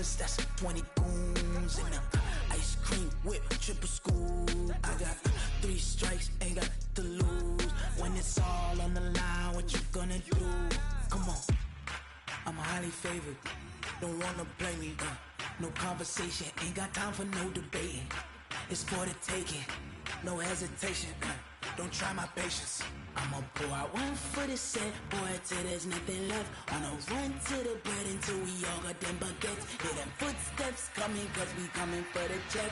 choppers, that's 20 goons. And ice cream whip, triple scoop. I got 3 strikes, ain't got to lose. When it's all on the line, what you gonna do? Come on, I'm highly favored. Don't wanna play me, no conversation, ain't got time for no debating. It's for the taking, no hesitation, don't try my patience. I'ma pour out one for the set, boy, till there's nothing left. On a run to the bread until we all got them baguettes. Hear them footsteps coming, cause we coming for the check.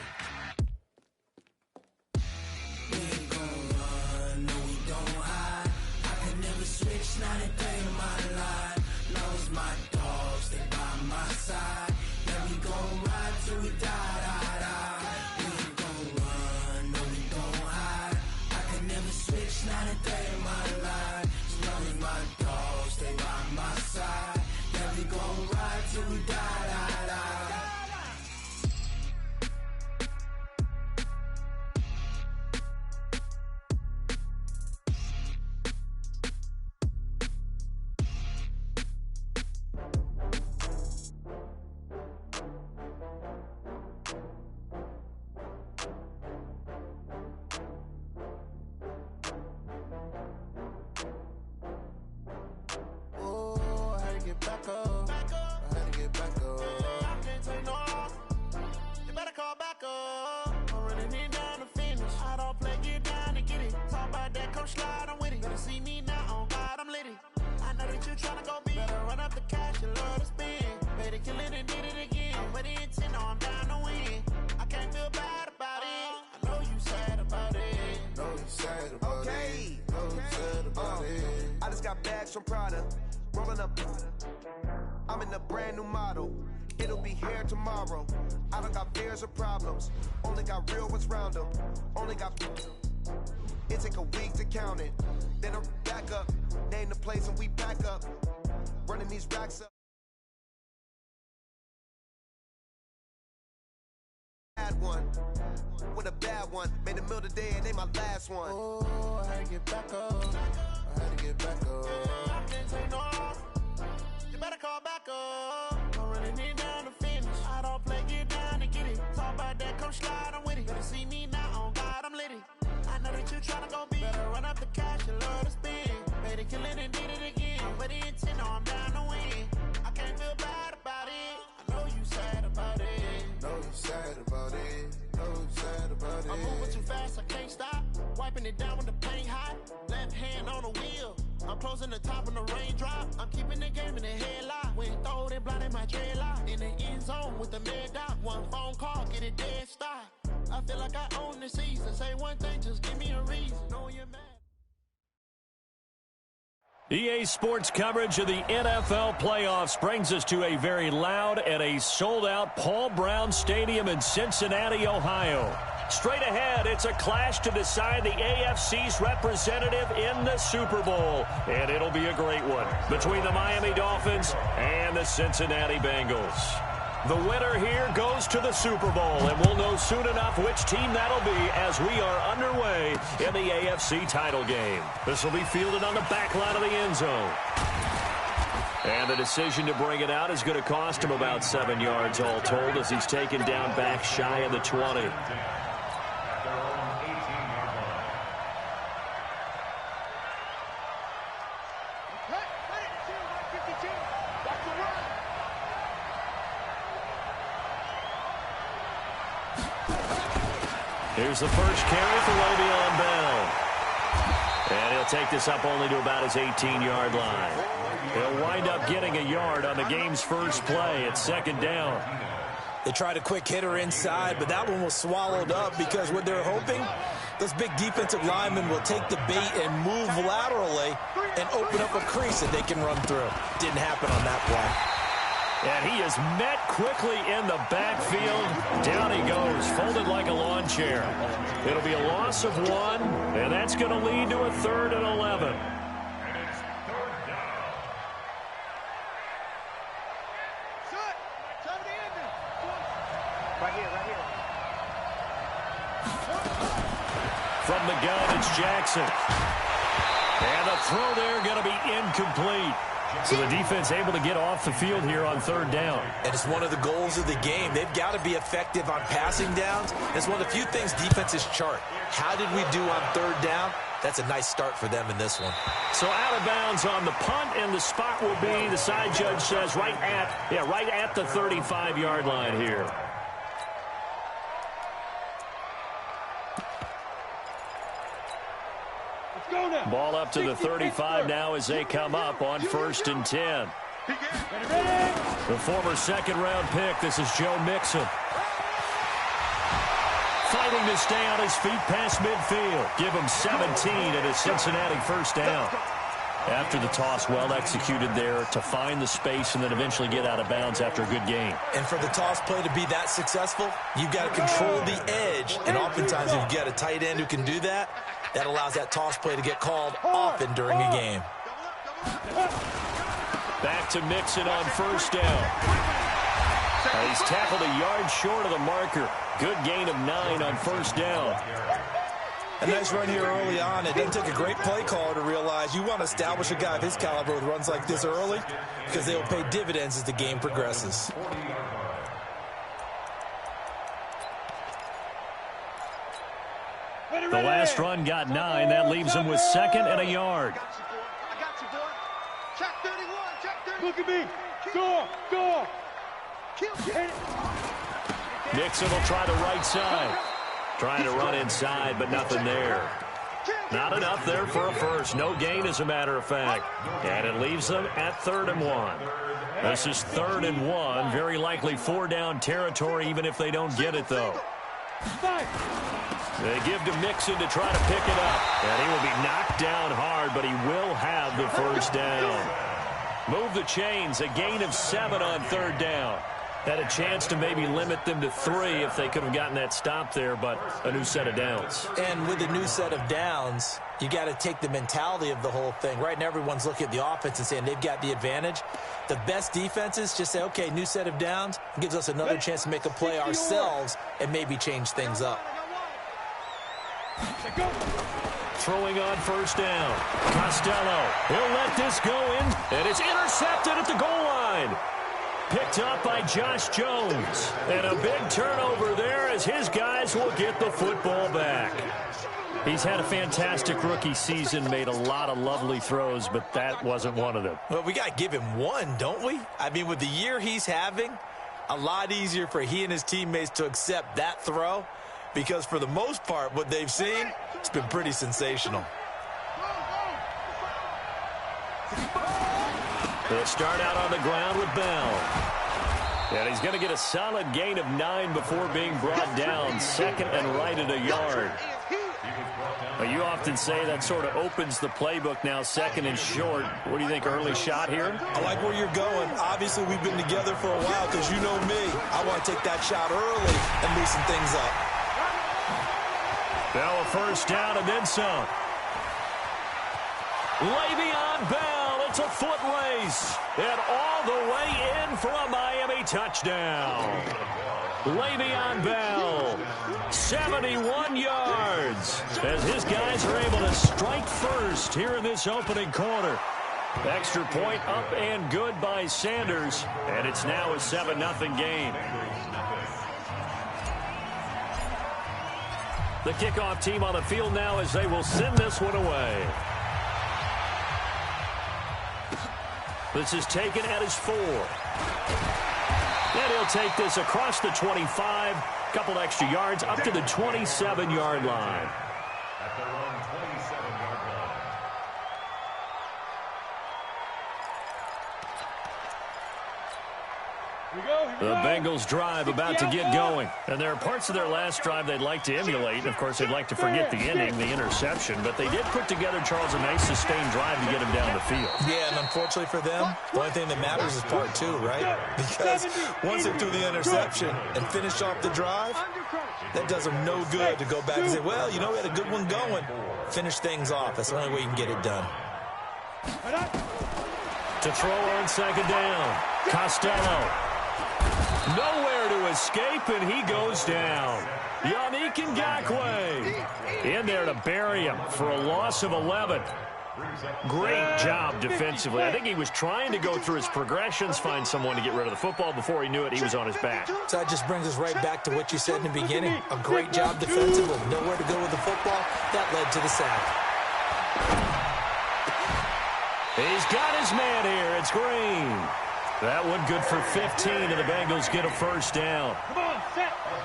We ain't gon' run, no we don't hide. I can never switch, not a day in my life. Knows my dogs, they by my side. Yeah, we gon' ride till we die, die, die. We ain't gon' run, no we don't hide. I can never switch, not a day in my life. As long as my dogs, they by my side. Yeah, we gon' ride till we die, die, die. From Prada, rolling up. I'm in a brand new model. It'll be here tomorrow. I don't got fears or problems. Only got real ones round them. Only got. It take a week to count it. Then I'm back up. Name the place and we back up. Running these racks up. Bad one with a bad one. Made a meal today and they my last one. Oh, I had to get back up. I had to get back up. I can't take no loss. You better call back up. I'm running it down to finish. I don't play, get down and get it. Talk about that, come slide, I'm with it. Better see me now, on God, I'm litty. I know that you tryna go big. Better run up the cash, you love to spend. Better kill it and did it again. But the intent, no, I'm down to win. I can't feel bad about it. I know you sad about it. Know you sad about it. Know you sad about it. I'm moving too fast, I can't stop. Wiping it down with the paint hot. Left hand on the wheel. I'm closing the top of the raindrop. I'm keeping the game in the headlock. When throwed and blinded my dreadlock. In the end zone with the mad dot. One phone call, get it dead stop. I feel like I own the season. Say one thing, just give me a reason. Knowing you're mad. EA Sports coverage of the NFL playoffs brings us to a very loud and a sold-out Paul Brown Stadium in Cincinnati, Ohio. Straight ahead, it's a clash to decide the AFC's representative in the Super Bowl. And it'll be a great one between the Miami Dolphins and the Cincinnati Bengals. The winner here goes to the Super Bowl, and we'll know soon enough which team that'll be as we are underway in the AFC title game. This will be fielded on the back line of the end zone. And the decision to bring it out is going to cost him about 7 yards all told as he's taken down back shy of the 20. Here's the first carry for Le'Veon Bell. And he'll take this up only to about his 18-yard line. He'll wind up getting a yard on the game's first play. It's second down. They tried a quick hitter inside, but that one was swallowed up because what they're hoping, those big defensive linemen will take the bait and move laterally and open up a crease that they can run through. Didn't happen on that play. And he is met quickly in the backfield. Down he goes, folded like a lawn chair. It'll be a loss of 1, and that's going to lead to a 3rd and 11. From the gun, it's Jackson. And the throw there going to be incomplete. So the defense able to get off the field here on third down. And it's one of the goals of the game. They've got to be effective on passing downs. It's one of the few things defenses chart. How did we do on third down? That's a nice start for them in this one. So out of bounds on the punt, and the spot will be, the side judge says, right at the 35-yard line here. Ball up to the 35 now as they come up on 1st and 10. The former second-round pick, this is Joe Mixon. Fighting to stay on his feet past midfield. Give him 17 at a Cincinnati first down. After the toss, well executed there to find the space and then eventually get out of bounds after a good game. And for the toss play to be that successful, you've got to control the edge. And oftentimes, if you've got a tight end who can do that, that allows that toss play to get called often during a game. Back to Mixon on first down. He's tackled a yard short of the marker. Good gain of 9 on first down. A nice run here early on. It doesn't take a great play caller to realize you want to establish a guy of his caliber with runs like this early because they will pay dividends as the game progresses. The last run got 9. That leaves him with 2nd and a yard. I got you, boy. Check 31. Check 31. Look at me. Go. Nixon will try the right side. Trying to run inside, but nothing there. Not enough there for a first. No gain, as a matter of fact. And it leaves them at 3rd and 1. This is 3rd and 1. Very likely 4-down territory, even if they don't get it, though. They give to Mixon to try to pick it up. And he will be knocked down hard, but he will have the first down. Move the chains. A gain of 7 on 3rd down. Had a chance to maybe limit them to 3 if they could have gotten that stop there, but a new set of downs. And with a new set of downs, you got to take the mentality of the whole thing. Right now, everyone's looking at the offense and saying they've got the advantage. The best defenses just say, okay, new set of downs gives us another chance to make a play ourselves and maybe change things up. Throwing on first down. Costello. He'll let this go in, and it's intercepted at the goal line. Picked up by Josh Jones. And a big turnover there as his guys will get the football back. He's had a fantastic rookie season, made a lot of lovely throws, but that wasn't one of them. Well, we got to give him one, don't we? I mean, with the year he's having, a lot easier for he and his teammates to accept that throw because for the most part, what they've seen, it's been pretty sensational. They'll start out on the ground with Bell. And he's going to get a solid gain of 9 before being brought down. 2nd and right at a yard. You often say that sort of opens the playbook now, 2nd and short. What do you think, early shot here? I like where you're going. Obviously, we've been together for a while because you know me. I want to take that shot early and loosen things up. Bell a first down and then some. Le'Veon Bell. It's a foot race, and all the way in for a Miami touchdown. Le'Veon Bell, 71 yards, as his guys are able to strike first here in this opening quarter. Extra point up and good by Sanders, and it's now a 7-0 game. The kickoff team on the field now as they will send this one away. This is taken at his 4. And he'll take this across the 25. Couple extra yards up to the 27-yard line. At their own 27-yard line. The Bengals drive about to get going. And there are parts of their last drive they'd like to emulate. And, of course, they'd like to forget the ending, the interception. But they did put together, Charles, a nice sustained drive to get him down the field. Yeah, and unfortunately for them, the only thing that matters is part 2, right? Because once they threw the interception and finished off the drive, that does them no good to go back and say, well, you know, we had a good one going. Finish things off. That's the only way you can get it done. To throw on second down, Costello. Nowhere to escape, and he goes down. Yannick Ngakoue in there to bury him for a loss of 11. Great job defensively. I think he was trying to go through his progressions, find someone to get rid of the football. Before he knew it, he was on his back. So that just brings us right back to what you said in the beginning. A great job defensively. Nowhere to go with the football. That led to the sack. He's got his man here. It's Green. That one good for 15, and the Bengals get a first down.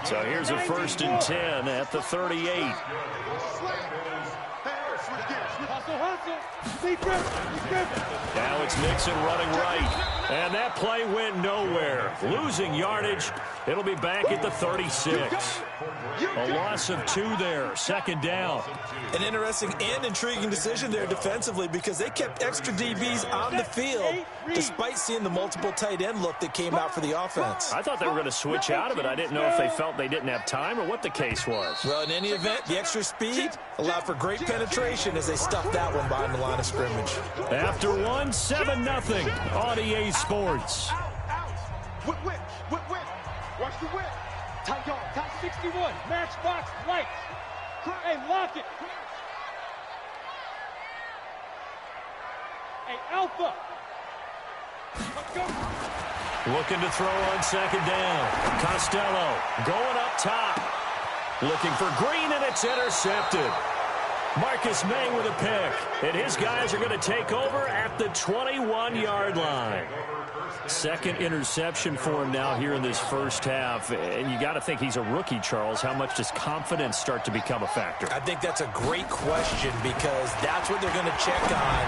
So here's a 1st and 10 at the 38. Now it's Mixon running right. And that play went nowhere. Losing yardage. It'll be back at the 36. A loss of 2 there. 2nd down. An interesting and intriguing decision there defensively because they kept extra DBs on the field despite seeing the multiple tight end look that came out for the offense. I thought they were going to switch out of it. I didn't know if they felt they didn't have time or what the case was. Well, in any event, the extra speed allowed for great penetration as they stuffed that one behind the line of scrimmage. After 1, 7-0 on EA Sports. Whip. Watch the whip. Tight dog, top 61. Matchbox, lights. Hey, lock it. Hey, Alpha. Let's go. Looking to throw on 2nd down. Costello going up top. Looking for Green, and it's intercepted. Marcus May with a pick. And his guys are going to take over at the 21-yard line. 2nd interception for him now here in this first half. And you got to think he's a rookie, Charles. How much does confidence start to become a factor? I think that's a great question because that's what they're going to check on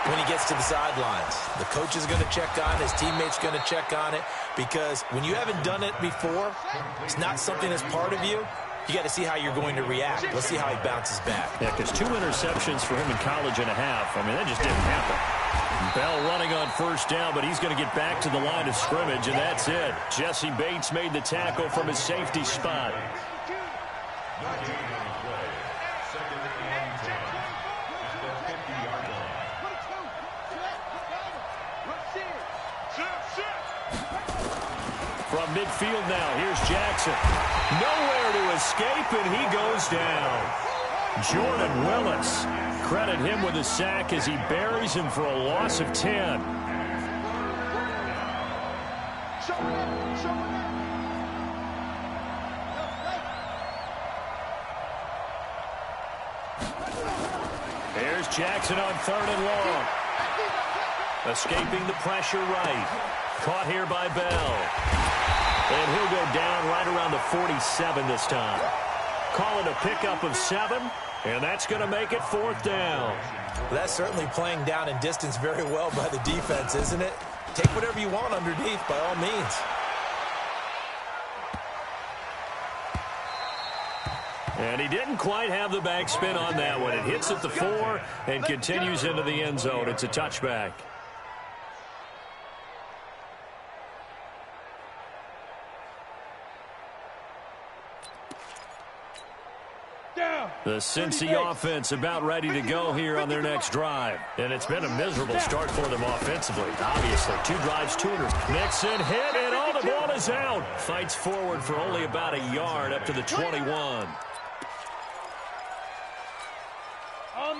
when he gets to the sidelines. The coach is going to check on, his teammates going to check on it because when you haven't done it before, it's not something that's part of you. You got to see how you're going to react. Let's see how he bounces back. Yeah, because 2 interceptions for him in college and a half. I mean, that just didn't happen. Bell running on 1st down, but he's going to get back to the line of scrimmage, and that's it. Jesse Bates made the tackle from his safety spot. From midfield now, here's Jackson. Nowhere to escape, and he goes down. Jordan Willis. Credit him with a sack as he buries him for a loss of 10. Here's Jackson on 3rd and long. Escaping the pressure right. Caught here by Bell. And he'll go down right around the 47 this time. Call it a pickup of 7, and that's going to make it 4th down. Well, that's certainly playing down in distance very well by the defense, isn't it? Take whatever you want underneath, by all means. And he didn't quite have the backspin on that one. It hits at the 4 and continues into the end zone. It's a touchback. The Cincy offense about ready to go here on their next drive. And it's been a miserable start for them offensively. Obviously, 2 drives, 2 unders. Mixon hit, and all the ball is out. Fights forward for only about a yard up to the 21.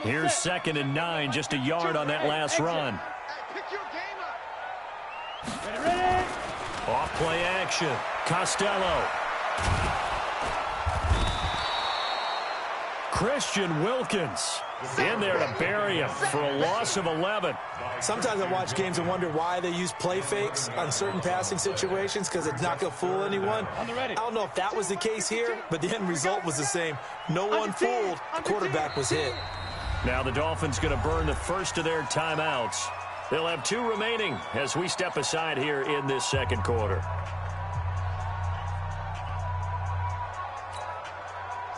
Here's 2nd and 9, just a yard on that last run. Off play action. Costello. Christian Wilkins in there to bury him for a loss of 11. Sometimes I watch games and wonder why they use play fakes on certain passing situations because it's not going to fool anyone. I don't know if that was the case here, but the end result was the same. No one fooled. The quarterback was hit. Now the Dolphins going to burn the first of their timeouts. They'll have 2 remaining as we step aside here in this 2nd quarter.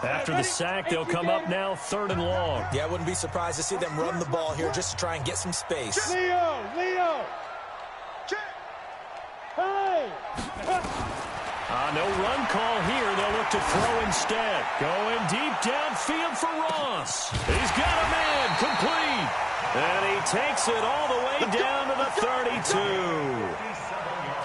After the sack, they'll come up now 3rd and long. Yeah, I wouldn't be surprised to see them run the ball here just to try and get some space. Leo! Hey! No run call here. They'll look to throw instead. Going deep downfield for Ross. He's got a man complete. And he takes it all the way down to the 32.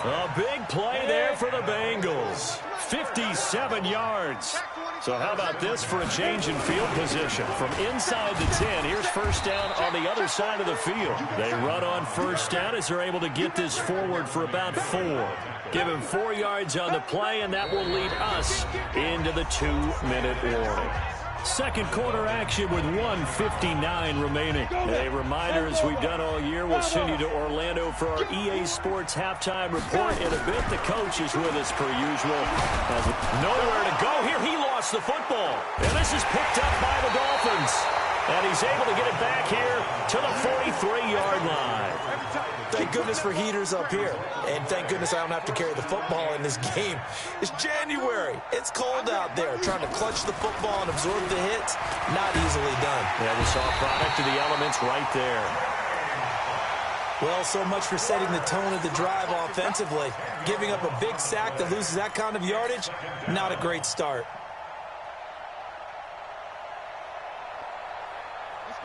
A big play there for the Bengals. 57 yards. So how about this for a change in field position? From inside the 10, here's first down on the other side of the field. They run on first down as they're able to get this forward for about 4. Give him 4 yards on the play, and that will lead us into the 2-minute warning. Second quarter action with 1:59 remaining. A reminder, as we've done all year, we'll send you to Orlando for our EA Sports halftime report. In a bit, the coach is with us per usual. Nowhere to go here. He lost the football. And this is picked up by the Dolphins. And he's able to get it back here to the 43-yard line. Thank goodness for heaters up here. And thank goodness I don't have to carry the football in this game. It's January. It's cold out there. Trying to clutch the football and absorb the hits, not easily done. Yeah, we saw a product of the elements right there. Well, so much for setting the tone of the drive offensively. Giving up a big sack that loses that kind of yardage, not a great start.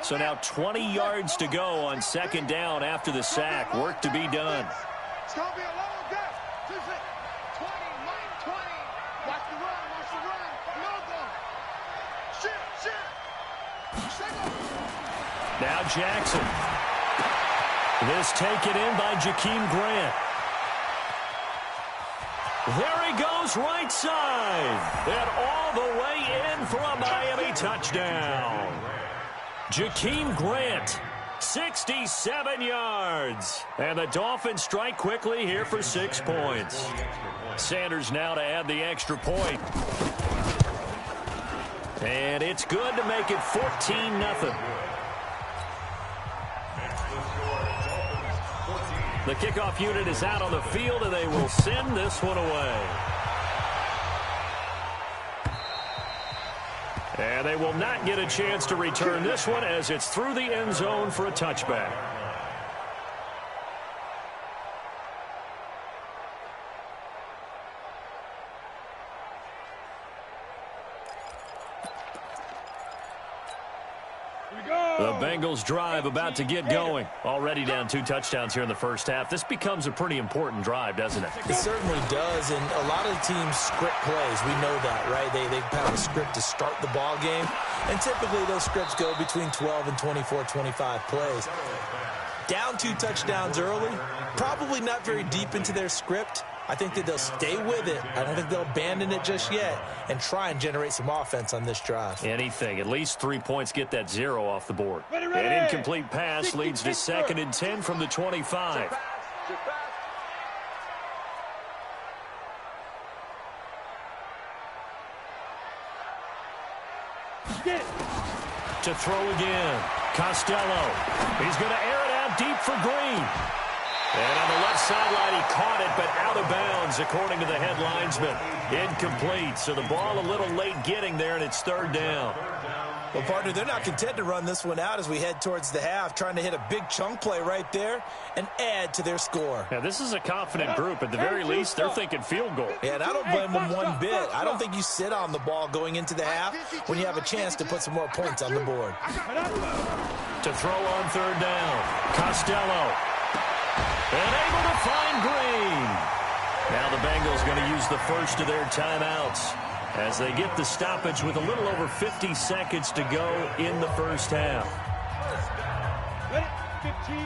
So now 20 yards to go on second down after the sack. Work to be done. It's going to be a long day. 20, Mike, 20. Watch the run. No go. Shit. Now Jackson. This taken in by Jakeem Grant. There he goes right side. And all the way in for a Miami touchdown. Jakeem Grant, 67 yards. And the Dolphins strike quickly here for 6 points. Sanders now to add the extra point. And it's good to make it 14-0. The kickoff unit is out on the field, and they will send this one away. And they will not get a chance to return this one as it's through the end zone for a touchback. The Bengals drive about to get going. Already down 2 touchdowns here in the first half. This becomes a pretty important drive, doesn't it? It certainly does, and a lot of the teams script plays. We know that, right? They have a script to start the ball game, and typically those scripts go between 12 and 24, 25 plays. Down 2 touchdowns early, probably not very deep into their script. I think that they'll stay with it. I don't think they'll abandon it just yet and try and generate some offense on this drive. Anything. At least 3 points get that 0 off the board. An incomplete pass leads to 2nd and 10 from the 25. To throw again. Costello. He's going to air it out deep for Green. And on the left sideline, he caught it, but out of bounds, according to the head linesman. Incomplete, so the ball a little late getting there, and it's 3rd down. Well, partner, they're not content to run this one out as we head towards the half, trying to hit a big chunk play right there and add to their score. Now, this is a confident group. At the very least, they're thinking field goal. Yeah, and I don't blame them one bit. I don't think you sit on the ball going into the half when you have a chance to put some more points on the board. To throw on 3rd down, Costello. And able to find Green. Now the Bengals going to use the first of their timeouts as they get the stoppage with a little over 50 seconds to go in the first half. 15.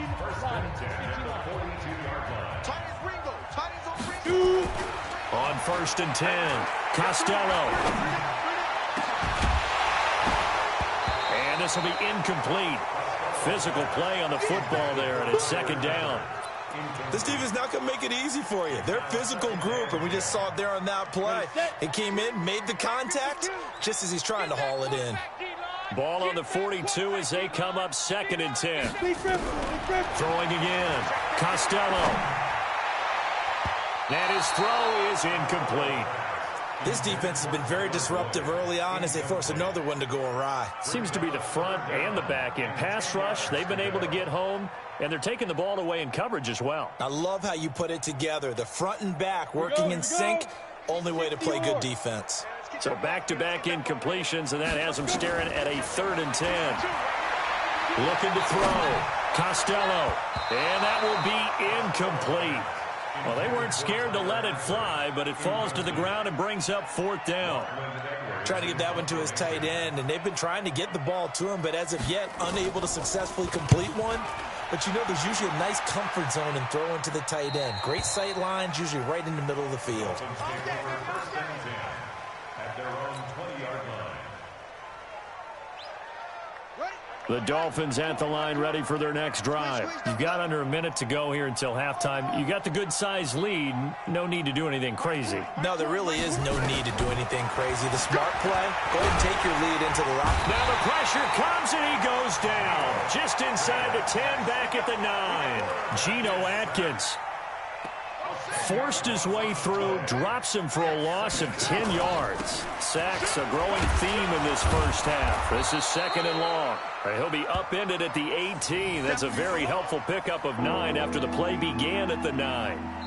On 1st and 10, Costello. And this will be incomplete. Physical play on the football there, and it's 2nd down. This defense is not going to make it easy for you. They're a physical group, and we just saw it there on that play. It came in, made the contact, just as he's trying to haul it in. Ball on the 42 as they come up 2nd and 10. Throwing again. Costello. And his throw is incomplete. This defense has been very disruptive early on as they force another one to go awry. Seems to be the front and the back end. Pass rush, they've been able to get home, and they're taking the ball away in coverage as well. I love how you put it together. The front and back working in sync, only way to play good defense. So back-to-back incompletions, and that has them staring at a 3rd and 10. Looking to throw. Costello. And that will be incomplete. Well, they weren't scared to let it fly, but it falls to the ground and brings up 4th down. Trying to get that one to his tight end, and they've been trying to get the ball to him, but as of yet, unable to successfully complete one. But you know, there's usually a nice comfort zone in throwing to the tight end. Great sight lines, usually right in the middle of the field. At their own 20-yard line. The Dolphins at the line, ready for their next drive. You've got under a minute to go here until halftime. You got the good-sized lead. No need to do anything crazy. No, there really is no need to do anything crazy. The smart play, go ahead and take your lead into the lock. Now the pressure comes and he goes down. Just inside the 10, back at the 9. Geno Atkins forced his way through, drops him for a loss of 10 yards. Sacks a growing theme in this first half. This is 2nd and long. He'll be upended at the 18. That's a very helpful pickup of 9 after the play began at the 9.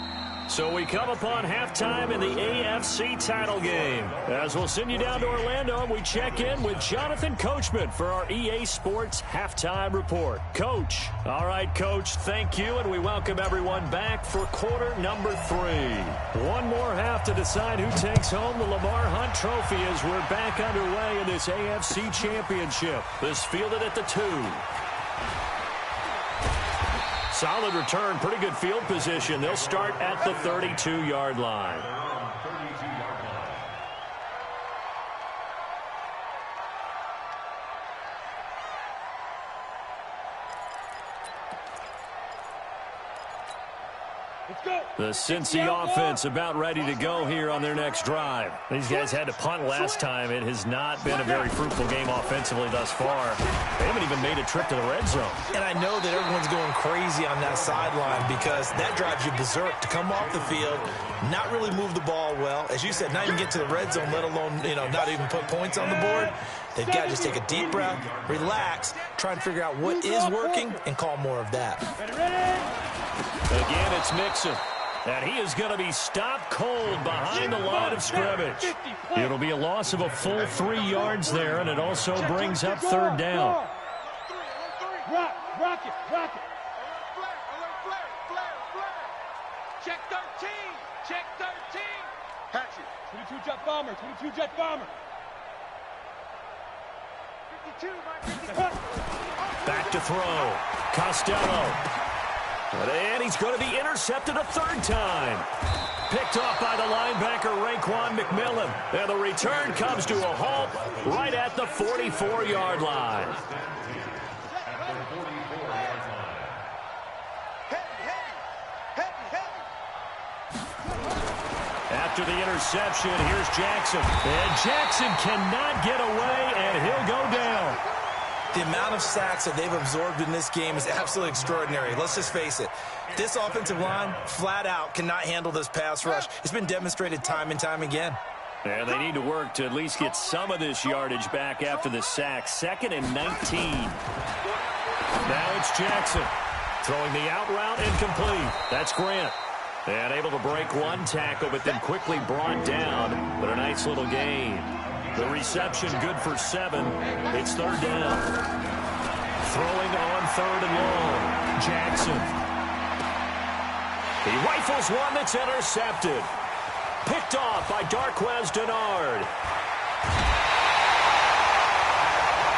So we come upon halftime in the AFC title game. As we'll send you down to Orlando, we check in with Jonathan Coachman for our EA Sports Halftime Report. Coach. All right, Coach, thank you, and we welcome everyone back for quarter number 3. One more half to decide who takes home the Lamar Hunt Trophy as we're back underway in this AFC Championship. This fielded at the 2. Solid return, pretty good field position. They'll start at the 32-yard line. The Cincy offense about ready to go here on their next drive. These guys had to punt last time. It has not been a very fruitful game offensively thus far. They haven't even made a trip to the red zone. And I know that everyone's going crazy on that sideline because that drives you berserk to come off the field, not really move the ball well. As you said, not even get to the red zone, let alone, not even put points on the board. They've got to just take a deep breath, relax, try and figure out what is working, and call more of that. Again, it's Mixon. And he is going to be stopped cold behind the line of scrimmage. It'll be a loss of a full 3 yards there, and it also brings up 3rd down. Rock it. Check 13. Check 13. Patch it. 22 jet bomber. 22 jet bomber. 52. Back to throw. Costello. And he's going to be intercepted a 3rd time. Picked off by the linebacker, Raekwon McMillan. And the return comes to a halt right at the 44-yard line. After the interception, here's Jackson. And Jackson cannot get away, and he'll go down. The amount of sacks that they've absorbed in this game is absolutely extraordinary. Let's just face it. This offensive line, flat out, cannot handle this pass rush. It's been demonstrated time and time again. And they need to work to at least get some of this yardage back after the sack. 2nd and 19. Now it's Jackson. Throwing the out route incomplete. That's Grant. And able to break one tackle, but then quickly brought down. But a nice little gain. The reception good for 7. It's 3rd down. Throwing on 3rd and long. Jackson. He rifles one that's intercepted. Picked off by Darquez Dennard.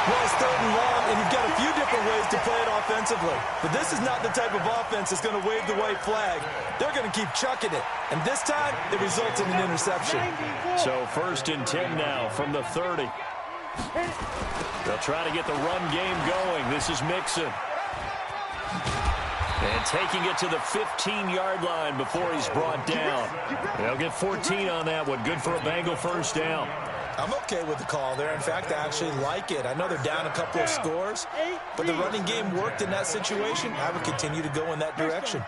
Well, it's 3rd and long, and you've got a few different ways to play it offensively. But this is not the type of offense that's going to wave the white flag. They're going to keep chucking it. And this time, it results in an interception. So 1st and 10 now from the 30. They'll try to get the run game going. This is Mixon. And taking it to the 15-yard line before he's brought down. They'll get 14 on that one. Good for a Bengal 1st down. I'm okay with the call there. In fact, I actually like it. I know they're down a couple of scores, but the running game worked in that situation. I would continue to go in that direction.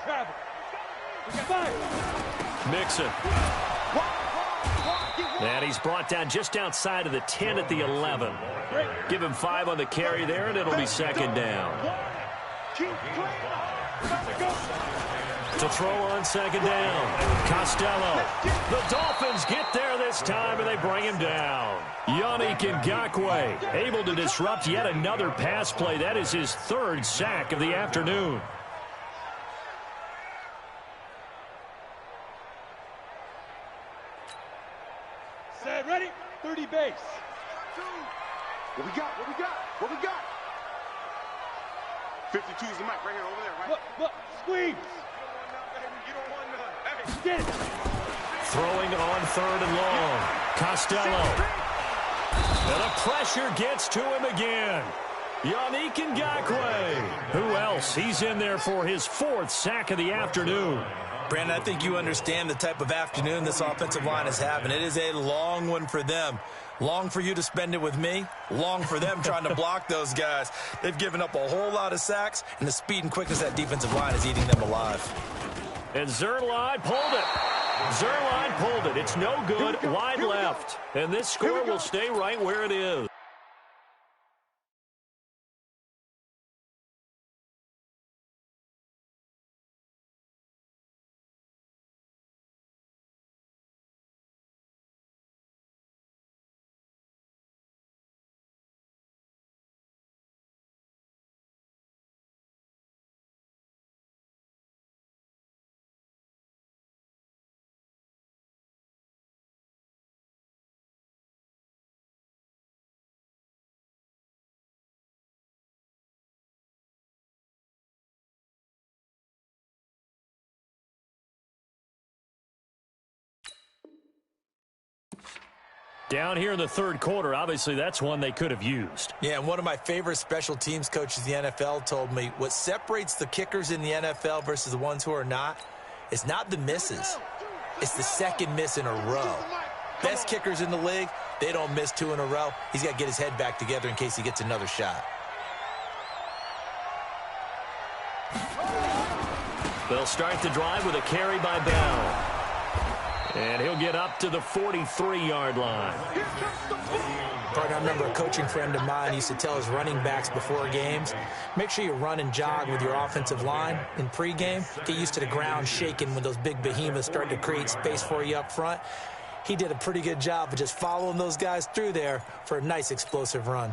Mixon. And he's brought down just outside of the 10 at the 11. Give him 5 on the carry there, and it'll be 2nd down. To throw on 2nd down. Costello. The Dolphins get there this time, and they bring him down. Yannick Ngakoue able to disrupt yet another pass play. That is his 3rd sack of the afternoon. space. What we got? What we got? What we got? 52 is the mic right here, over there, right? Look, squeeze. You don't want none. Hey, get it. Throwing on 3rd and long. Costello. And the pressure gets to him again. Yannick Ngakoue. Who else? He's in there for his 4th sack of the afternoon. Brandon, I think you understand the type of afternoon this offensive line is having. It is a long one for them. Long for you to spend it with me. Long for them trying to block those guys. They've given up a whole lot of sacks, and the speed and quickness of that defensive line is eating them alive. And Zuerlein pulled it. Zuerlein pulled it. It's no good. Wide left. And this score will stay right where it is. Down here in the 3rd quarter, obviously that's one they could have used. Yeah, and one of my favorite special teams coaches in the NFL told me what separates the kickers in the NFL versus the ones who are not is not the misses. It's the second miss in a row. Best kickers in the league, they don't miss 2 in a row. He's got to get his head back together in case he gets another shot. They'll start the drive with a carry by Bell. And he'll get up to the 43-yard line. Partner, I remember a coaching friend of mine used to tell his running backs before games, make sure you run and jog with your offensive line in pregame. Get used to the ground shaking when those big behemoths start to create space for you up front. He did a pretty good job of just following those guys through there for a nice explosive run.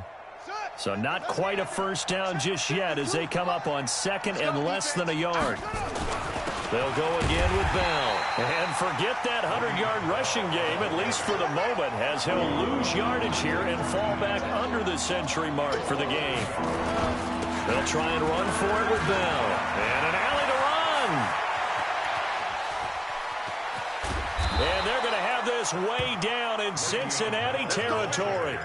So not quite a first down just yet as they come up on 2nd and less than a yard. They'll go again with Bell. And forget that 100-yard rushing game, at least for the moment, as he'll lose yardage here and fall back under the century mark for the game. They'll try and run for it with Bell. And an alley to run. And they're going to have this way down in Cincinnati territory.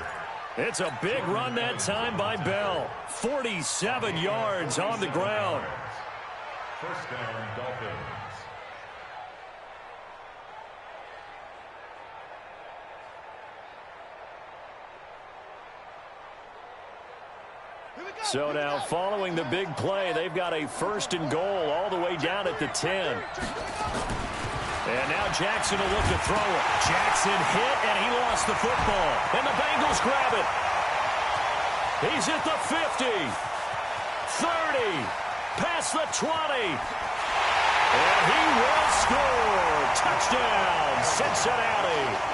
It's a big run that time by Bell. 47 yards on the ground. First down, Dolphins. So now following the big play, they've got a 1st and goal all the way down at the 10. And now Jackson will look to throw it. Jackson hit, and he lost the football. And the Bengals grab it. He's at the 50, 30, past the 20. And he will score. Touchdown, Cincinnati.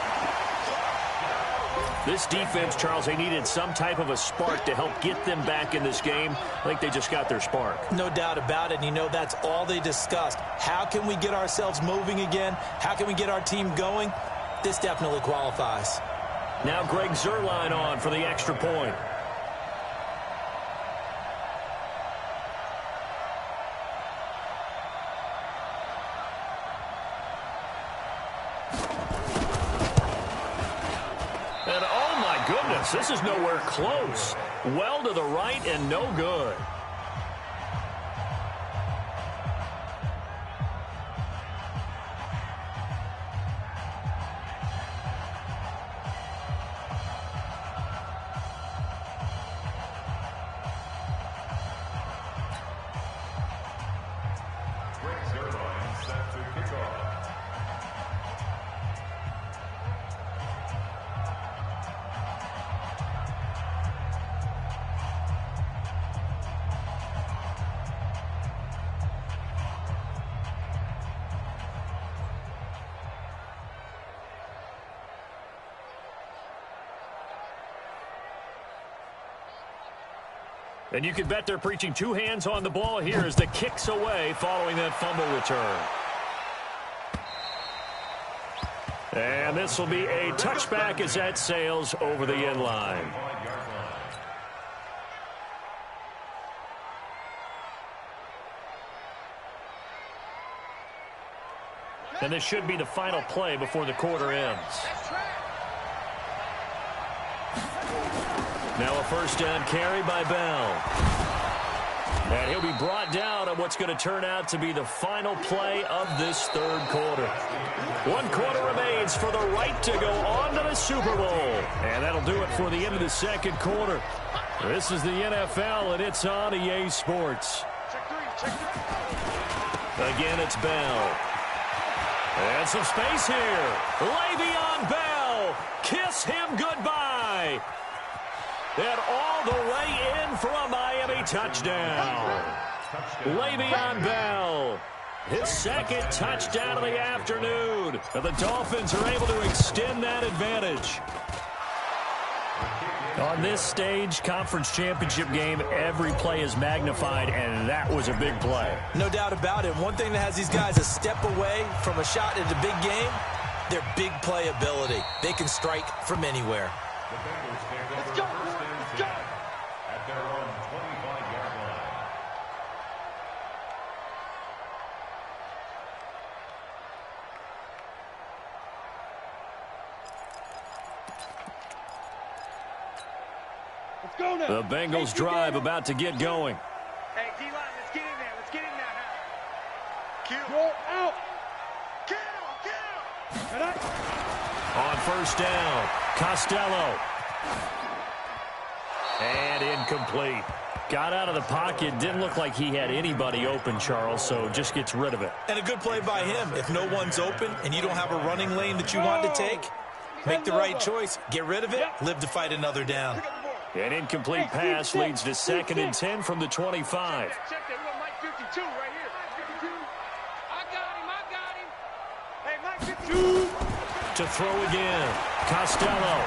This defense, Charles, they needed some type of a spark to help get them back in this game. I think they just got their spark. No doubt about it. And you know, that's all they discussed. How can we get ourselves moving again? How can we get our team going? This definitely qualifies. Now Greg Zuerlein on for the extra point. And oh my goodness, this is nowhere close. Well to the right and no good. And you can bet they're preaching 2 hands on the ball here as the kick's away following that fumble return. And this will be a touchback as that sails over the end line. And this should be the final play before the quarter ends. Now a first down carry by Bell. And he'll be brought down on what's going to turn out to be the final play of this third quarter. 1 quarter remains for the right to go on to the Super Bowl. And that'll do it for the end of the second quarter. This is the NFL, and it's on EA Sports. Again, it's Bell. And some space here. Le'Veon Bell. Kiss him goodbye. And all the way in for a Miami touchdown. Le'Veon Bell. His second touchdown of the afternoon. And the Dolphins are able to extend that advantage. On this stage, conference championship game, every play is magnified, and that was a big play. No doubt about it. One thing that has these guys a step away from a shot in the big game, their big play ability. They can strike from anywhere. Let's go. Let's go. At their own 25-yard line. Let's go now. The Bengals drive about to get going. Hey, D-line, let's get in there. Let's get in there now. Kill. Roll out. Kill. On first down, Costello. And incomplete. Got out of the pocket. Didn't look like he had anybody open, Charles, so just gets rid of it. And a good play by him. If no one's open and you don't have a running lane that you want to take, make the right choice. Get rid of it. Live to fight another down. An incomplete pass leads to 2nd and 10 from the 25. Check that. We got Mike 52 right here. 52. I got him. Hey, Mike 52. To throw again, Costello.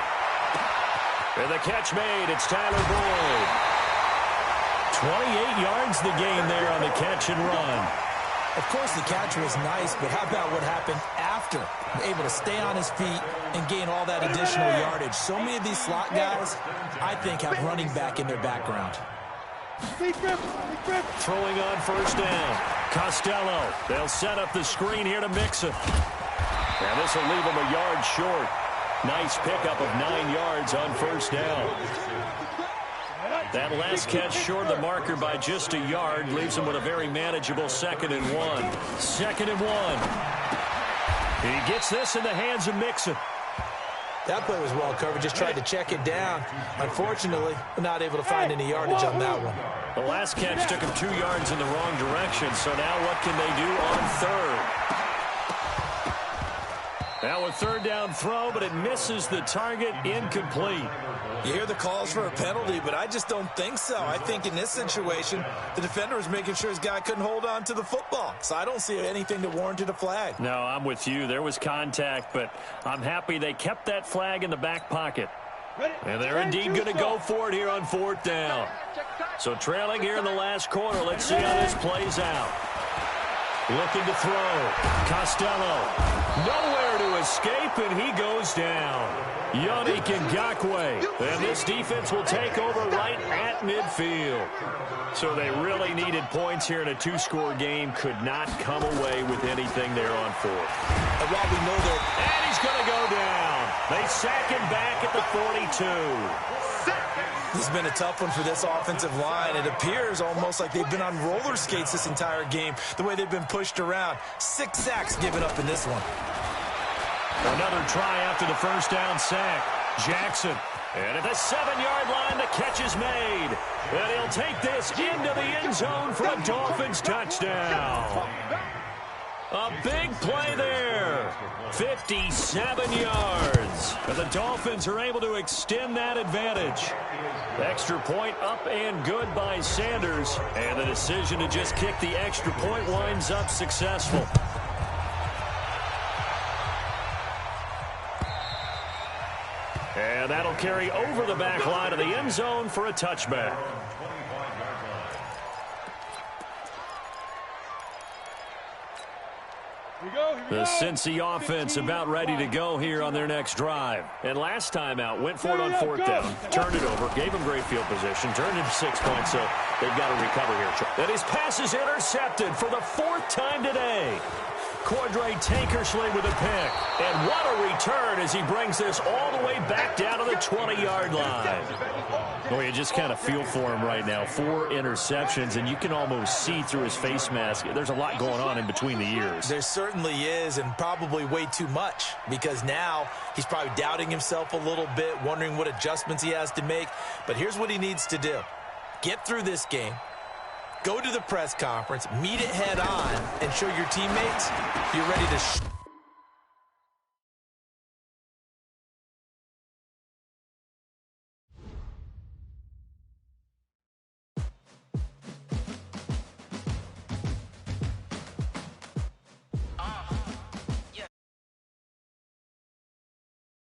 And the catch made. It's Tyler Boyd. 28 yards the gain there on the catch and run. Of course, the catch was nice, but how about what happened after? Able to stay on his feet and gain all that additional yardage. So many of these slot guys, I think, have running back in their background. Throwing on first down, Costello. They'll set up the screen here to Mixon. And this will leave him a yard short. Nice pickup of 9 yards on first down. That last catch short of the marker by just a yard leaves him with a very manageable 2nd and 1. 2nd and 1. He gets this in the hands of Mixon. That play was well covered. Just tried to check it down. Unfortunately, not able to find any yardage on that one. The last catch took him 2 yards in the wrong direction. So now what can they do on third? Now a third down throw, but it misses the target. Incomplete. You hear the calls for a penalty, but I just don't think so. I think in this situation, the defender was making sure his guy couldn't hold on to the football. So I don't see anything that warranted a flag. No, I'm with you. There was contact, but I'm happy they kept that flag in the back pocket. And they're indeed going to go for it here on 4th down. So trailing here in the last quarter. Let's see how this plays out. Looking to throw. Costello. Nowhere to escape, and he goes down. Yannick Ngakoue. And this defense will take over right at midfield. So they really needed points here in a 2-score game. Could not come away with anything there on 4th. And while we know that... And he's going to go down. They sack him back at the 42. This has been a tough one for this offensive line. It appears almost like they've been on roller skates this entire game, the way they've been pushed around. 6 sacks given up in this one. Another try after the first down sack. Jackson. And at the 7-yard line, the catch is made. And he'll take this into the end zone for a Dolphins touchdown. A big play there. 57 yards. And the Dolphins are able to extend that advantage. Extra point up and good by Sanders. And the decision to just kick the extra point winds up successful. And that'll carry over the back line of the end zone for a touchback. The Cincy offense about ready to go here on their next drive. And last time out, went for it on fourth down, turned it over, gave them great field position, turned into 6 points, so they've got to recover here. And his pass is intercepted for the 4th time today. Cordray Tankersley with a pick. And what a return as he brings this all the way back down to the 20-yard line. Well, you just kind of feel for him right now. 4 interceptions, and you can almost see through his face mask. There's a lot going on in between the ears. There certainly is, and probably way too much, because now he's probably doubting himself a little bit, wondering what adjustments he has to make. But here's what he needs to do. Get through this game. Go to the press conference, meet it head on, and show your teammates you're ready to